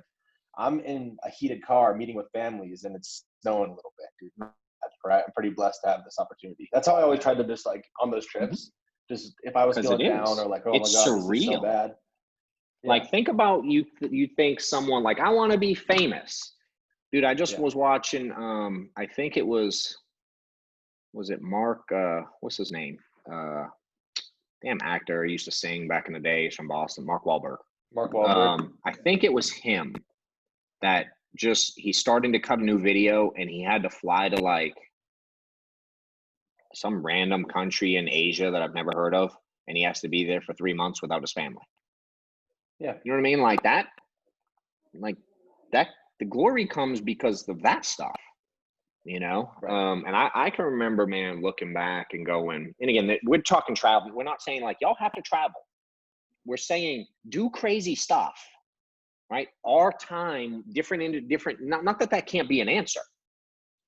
I'm in a heated car meeting with families and it's snowing a little bit, dude. That's right. I'm pretty blessed to have this opportunity. That's how I always tried to just, like, on those trips, just if I was feeling down or like, oh my God, surreal. This is so bad. Yeah. Like, think about you think someone like, I want to be famous. Dude, I just was watching, I think it was it Mark, what's his name? Damn actor, he used to sing back in the day. He's from Boston, Mark Wahlberg. I think it was him that he's starting to cut a new video and he had to fly to like some random country in Asia that I've never heard of. And he has to be there for 3 months without his family. Yeah. You know what I mean? Like that, the glory comes because of that stuff, Right. And I can remember, man, looking back and going, and again, we're talking travel. We're not saying like, y'all have to travel. We're saying do crazy stuff, right? Our time, different, not that can't be an answer,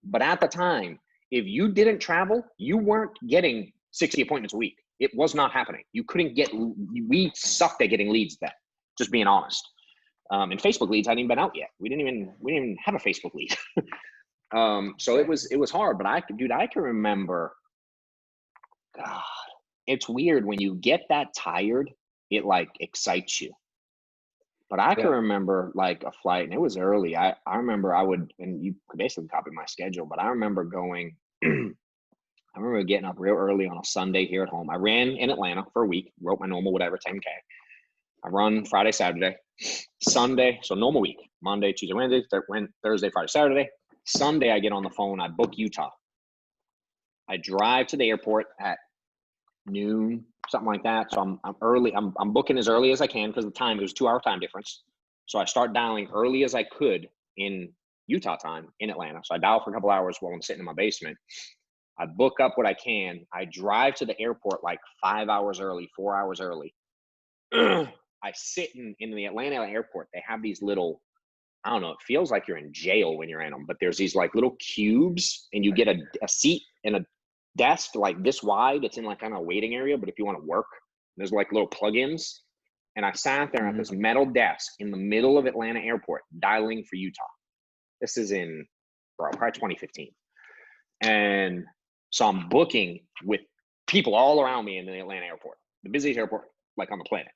but at the time, if you didn't travel, you weren't getting 60 appointments a week. It was not happening. You couldn't we sucked at getting leads then, just being honest. And Facebook leads hadn't even been out yet. We didn't even have a Facebook lead. So it was hard, but I can remember, God, it's weird when you get that tired, it like excites you. But I can remember like a flight and it was early. I remember and you could basically copy my schedule, but I remember going, I remember getting up real early on a Sunday here at home. I ran in Atlanta for a week, wrote my normal, whatever, 10K. I run Friday, Saturday, Sunday. So normal week, Monday, Tuesday, Wednesday, Thursday, Friday, Saturday. Sunday, I get on the phone. I book Utah. I drive to the airport at noon, something like that. So I'm early. I'm booking as early as I can because the time, it was 2 hour time difference. So I start dialing early as I could in Utah time in Atlanta. So I dial for a couple hours while I'm sitting in my basement. I book up what I can. I drive to the airport like 5 hours early, 4 hours early. I sit in the Atlanta airport. They have these little, I don't know, it feels like you're in jail when you're in them, but there's these like little cubes and you get a seat and a desk like this wide. It's in like kind of a waiting area, but if you want to work, there's like little plugins And I sat there at this metal desk in the middle of Atlanta airport, dialing for Utah. This is in probably 2015. And so I'm booking with people all around me in the Atlanta airport, the busiest airport like on the planet.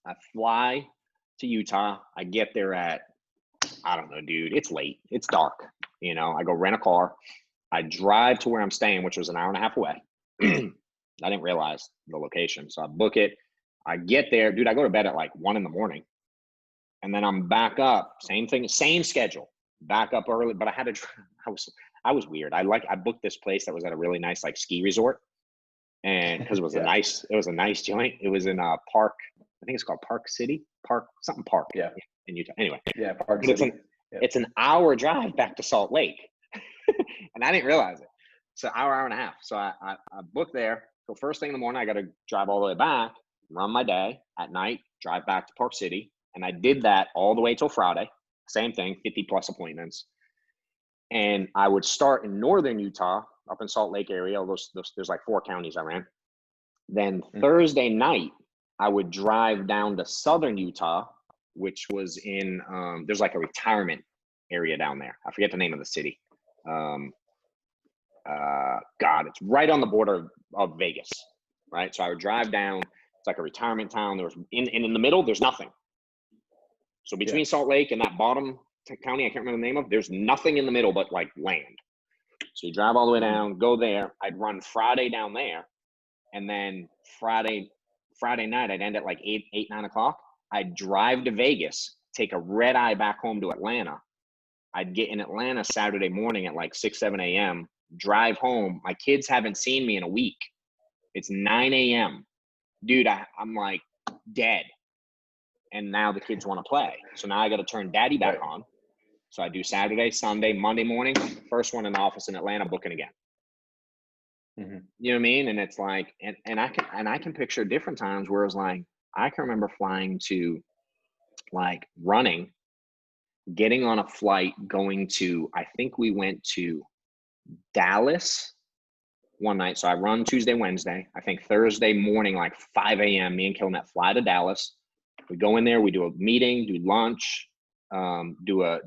I fly to Utah. I get there at, I don't know, dude, it's late. It's dark. You know, I go rent a car. I drive to where I'm staying, which was an hour and a half away. I didn't realize the location. So I book it. I get there, dude, I go to bed at like 1 a.m. and then I'm back up. Same thing, same schedule, back up early, but I had to, I was weird. I booked this place that was at a really nice like ski resort. And cause it was it was a nice joint. It was in a park. I think it's called Park City, something park. Yeah. In Utah. Anyway. Yeah. Park City. It's an hour drive back to Salt Lake. And I didn't realize it. It's an hour and a half. So I booked there. So first thing in the morning, I got to drive all the way back, run my day. At night, drive back to Park City. And I did that all the way till Friday. Same thing, 50 plus appointments. And I would start in northern Utah, up in Salt Lake area. There's like 4 counties I ran. Then Thursday night, I would drive down to southern Utah, which was in, there's like a retirement area down there. I forget the name of the city. God, it's right on the border of Vegas, right? So I would drive down. It's like a retirement town. There was in the middle, there's nothing. So between Salt Lake and that bottom county, I can't remember the name of, there's nothing in the middle but like land. So you drive all the way down, go there. I'd run Friday down there. And then Friday night, I'd end at like 9 o'clock. I'd drive to Vegas, take a red eye back home to Atlanta. I'd get in Atlanta Saturday morning at like 6, 7 a.m., drive home. My kids haven't seen me in a week. It's 9 a.m. Dude, I'm like dead. And now the kids want to play. So now I got to turn daddy back on. So I do Saturday, Sunday, Monday morning, first one in the office in Atlanta, booking again. You know what I mean? And it's like, and I can picture different times where it was like, I can remember flying to like running, getting on a flight, going to, I think we went to Dallas one night. So I run Tuesday, Wednesday. I think Thursday morning, like 5 a.m., me and Kilmet fly to Dallas. We go in there, we do a meeting, do lunch, do a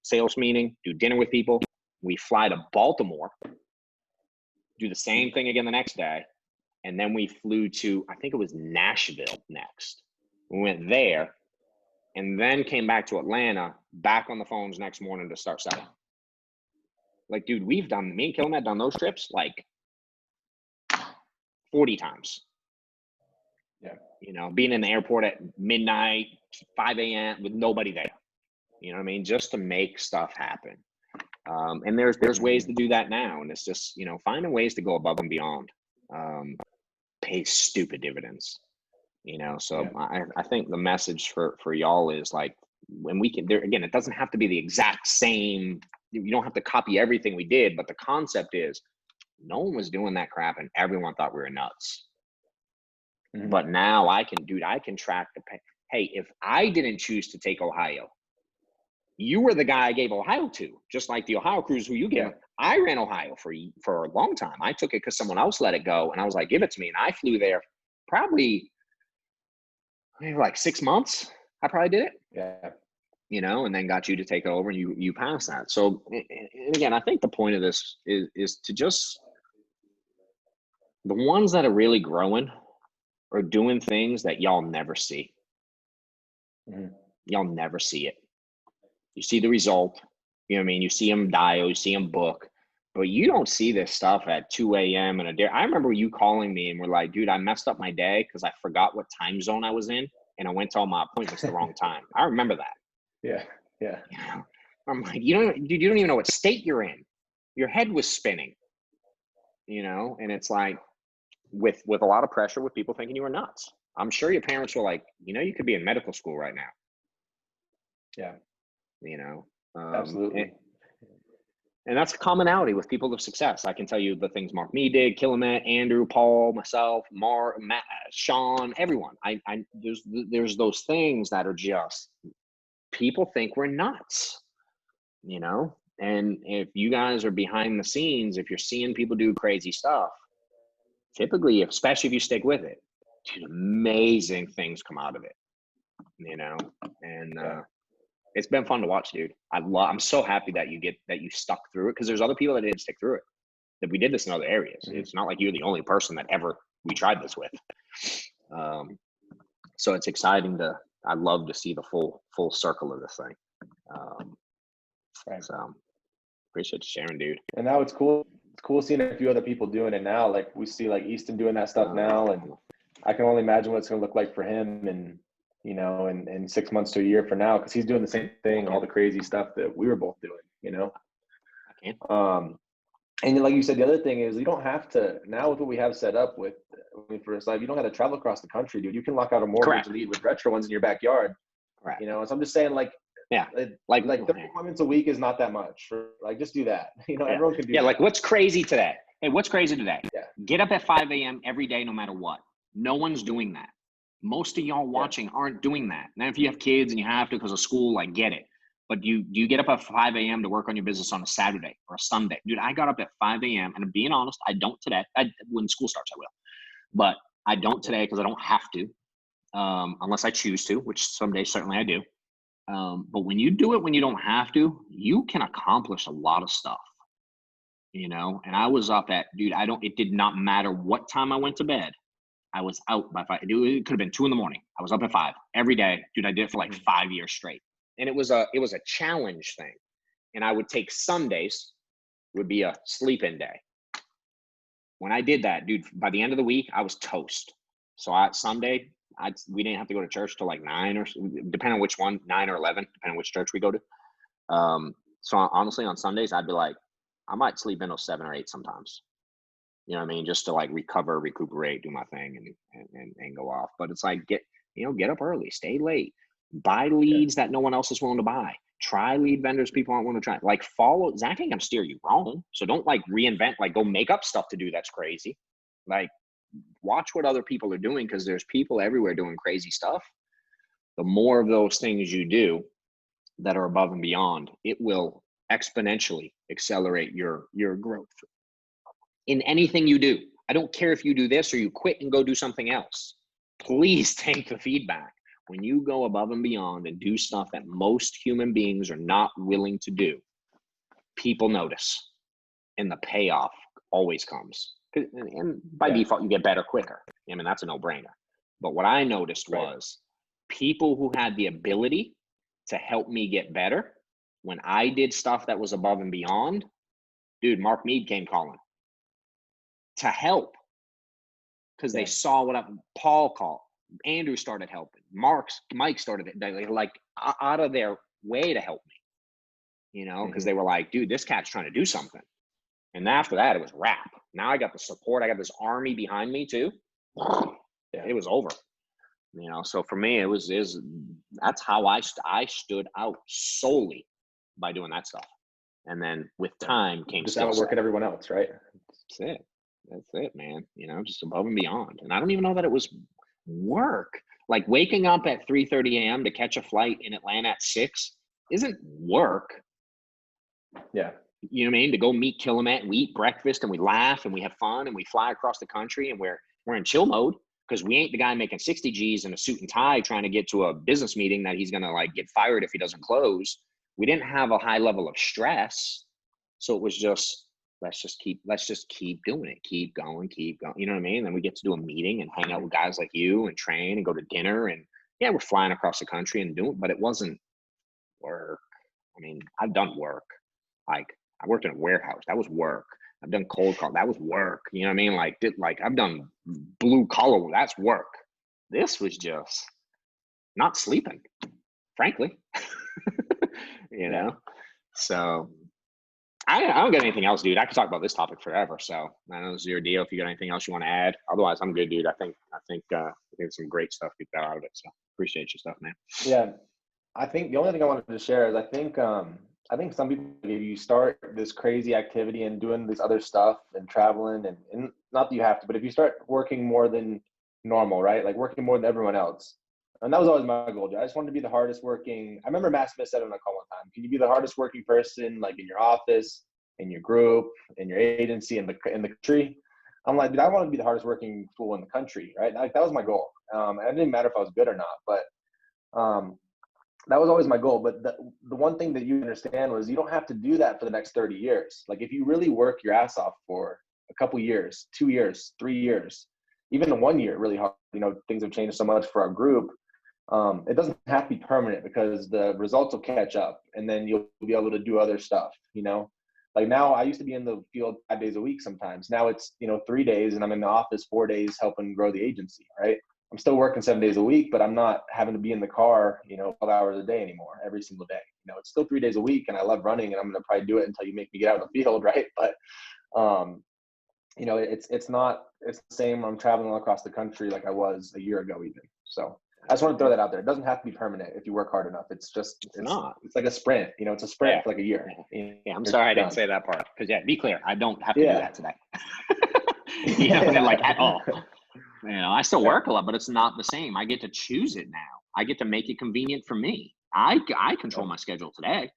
sales meeting, do dinner with people. We fly to Baltimore, do the same thing again the next day. And then we flew to, I think it was Nashville next. We went there and then came back to Atlanta, back on the phones next morning to start selling. Like, dude, me and Kilmet done those trips like 40 times. Yeah. You know, being in the airport at midnight, 5 a.m. with nobody there. You know what I mean? Just to make stuff happen. And there's ways to do that now. And it's just, you know, finding ways to go above and beyond pays stupid dividends. You know, so I think the message for y'all is like, when we can, there again, it doesn't have to be the exact same. You don't have to copy everything we did, but the concept is no one was doing that crap and everyone thought we were nuts. But now I can track the pay. Hey, if I didn't choose to take Ohio, you were the guy I gave Ohio to, just like the Ohio Cruise who you gave. I ran Ohio for a long time. I took it because someone else let it go, and I was like, give it to me. And I flew there probably maybe like 6 months. I probably did it. Yeah. You know, and then got you to take it over, and you passed that. So, and again, I think the point of this is to just, the ones that are really growing are doing things that y'all never see. Y'all never see it. You see the result. You know what I mean? You see them dial, you see them book, but you don't see this stuff at 2 a.m. and a day. I remember you calling me and we're like, dude, I messed up my day because I forgot what time zone I was in and I went to all my appointments the wrong time. I remember that. Yeah. I'm like, you don't even know what state you're in. Your head was spinning, you know? And it's like, with a lot of pressure, with people thinking you were nuts. I'm sure your parents were like, you know, you could be in medical school right now. Yeah. You know? Absolutely. And that's a commonality with people of success. I can tell you the things Mark Me did, Killamet, Andrew, Paul, myself, Mark, Matt, Sean, everyone. There's those things that are just, people think we're nuts, you know? And if you guys are behind the scenes, if you're seeing people do crazy stuff, typically, especially if you stick with it, dude, amazing things come out of it, you know, and it's been fun to watch, dude. I'm so happy that you stuck through it, because there's other people that didn't stick through it. That we did this in other areas. Mm-hmm. It's not like you're the only person that ever we tried this with. So it's exciting I love to see the full circle of this thing. Right. So appreciate you sharing, dude. And now it's cool. It's cool seeing a few other people doing it now. Like we see like Easton doing that stuff now, and I can only imagine what it's going to look like for him, and you know, in 6 months to a year from now, because he's doing the same thing, all the crazy stuff that we were both doing. You know. I can. And like you said, the other thing is you don't have to, now with what we have set up with First Life, you don't have to travel across the country, dude. You can lock out a mortgage lead with retro ones in your backyard. Right. You know, so I'm just saying, like, like 30 appointments a week is not that much. Like, just do that. You know, everyone can do that. Yeah, like what's crazy today? Hey, what's crazy today? Yeah. Get up at 5 a.m. every day, no matter what. No one's doing that. Most of y'all watching aren't doing that. Now, if you have kids and you have to because of school, like, get it. But do you get up at 5 a.m. to work on your business on a Saturday or a Sunday? Dude, I got up at 5 a.m. and being honest, I don't today. When school starts, I will. But I don't today because I don't have to, unless I choose to, which some days certainly I do. But when you do it when you don't have to, you can accomplish a lot of stuff, you know? And I was up at, dude, it did not matter what time I went to bed. I was out by 5. It could have been 2 a.m. I was up at 5 every day. Dude, I did it for like 5 years straight. And it was a challenge thing. And I would take Sundays, would be a sleep-in day. When I did that, dude, by the end of the week, I was toast. So Sunday, we didn't have to go to church till like 9 or depending on which one, 9 or 11, depending on which church we go to. So honestly, on Sundays, I'd be like, I might sleep in till 7 or 8 sometimes. You know what I mean? Just to like recuperate, do my thing and go off. But it's like, get up early, stay late. Buy leads that no one else is willing to buy. Try lead vendors people aren't willing to try. Like follow. Zach ain't gonna steer you wrong. So don't like reinvent, like go make up stuff to do that's crazy. Like watch what other people are doing, because there's people everywhere doing crazy stuff. The more of those things you do that are above and beyond, it will exponentially accelerate your growth in anything you do. I don't care if you do this or you quit and go do something else. Please take the feedback. When you go above and beyond and do stuff that most human beings are not willing to do, people notice, and the payoff always comes. And by default, you get better quicker. I mean, that's a no-brainer. But what I noticed was people who had the ability to help me get better, when I did stuff that was above and beyond, dude, Mark Mead came calling to help, because they saw what Paul called. Andrew started helping. Mike started it, like out of their way to help me, you know, because they were like, dude, this cat's trying to do something. And after that, it was wrap. Now I got the support. I got this army behind me too. It was over, you know. So for me, that's how I stood out solely by doing that stuff. And then with time came just outworking everyone else, right? That's it, man. You know, just above and beyond. And I don't even know that it was work. Like waking up at 3:30 a.m. to catch a flight in Atlanta at 6 isn't work. Yeah. You know what I mean? To go meet Killamet, we eat breakfast and we laugh and we have fun and we fly across the country and we're in chill mode, because we ain't the guy making 60 G's in a suit and tie trying to get to a business meeting that he's going to like get fired if he doesn't close. We didn't have a high level of stress. So it was just, let's just keep doing it. Keep going. You know what I mean? And then we get to do a meeting and hang out with guys like you and train and go to dinner. And yeah, we're flying across the country and doing, but it wasn't work. I mean, I've done work. Like I worked in a warehouse. That was work. I've done cold call. That was work. You know what I mean? Like I've done blue collar. That's work. This was just not sleeping, frankly. You know? So I don't got anything else, dude. I could talk about this topic forever. So I know this is your deal. If you got anything else you want to add, otherwise I'm good, dude. I think some great stuff you got out of it. So appreciate your stuff, man. Yeah. I think the only thing I wanted to share is I think some people, if you start this crazy activity and doing this other stuff and traveling and not that you have to, but if you start working more than normal, right? Like working more than everyone else. And that was always my goal, dude. I just wanted to be the hardest working. I remember Matt Smith said on a call one time, can you be the hardest working person, like in your office, in your group, in your agency, in the country? I'm like, dude, I want to be the hardest working fool in the country, right? Like that was my goal. And it didn't matter if I was good or not, but that was always my goal. But the one thing that you understand was you don't have to do that for the next 30 years. Like if you really work your ass off for a couple years, 2 years, 3 years, even 1 year, really hard, things have changed so much for our group. It doesn't have to be permanent because the results will catch up and then you'll be able to do other stuff, Like now I used to be in the field 5 days a week sometimes. Now it's, 3 days and I'm in the office 4 days helping grow the agency, right? I'm still working 7 days a week, but I'm not having to be in the car, 12 hours a day anymore, every single day. It's still 3 days a week and I love running and I'm going to probably do it until you make me get out of the field, right? But, it's the same. I'm traveling all across the country like I was a year ago even. So I just want to throw that out there. It doesn't have to be permanent if you work hard enough. It's like a sprint, it's a sprint for like a year. Yeah, I'm sorry I didn't say that part. Because be clear, I don't have to do that today. Like at all. I still work a lot, but it's not the same. I get to choose it now. I get to make it convenient for me. I control my schedule today.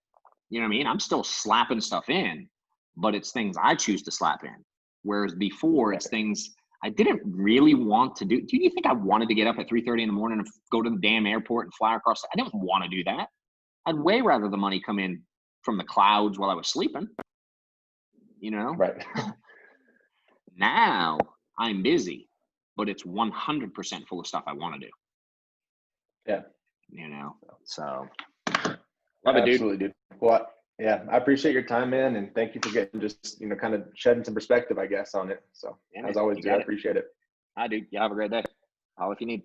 You know what I mean? I'm still slapping stuff in, but it's things I choose to slap in. Whereas before, it's things I didn't really want to do. Do you think I wanted to get up at 3:30 in the morning and go to the damn airport and fly across? I didn't want to do that. I'd way rather the money come in from the clouds while I was sleeping. Right. Now I'm busy, but it's 100% full of stuff I want to do. Yeah. So love it, dude. Absolutely, dude. Well, yeah, I appreciate your time, man, and thank you for getting just, kind of shedding some perspective, I guess, on it. So as always, dude, I appreciate it. Hi, dude. You have a great day. Call if you need.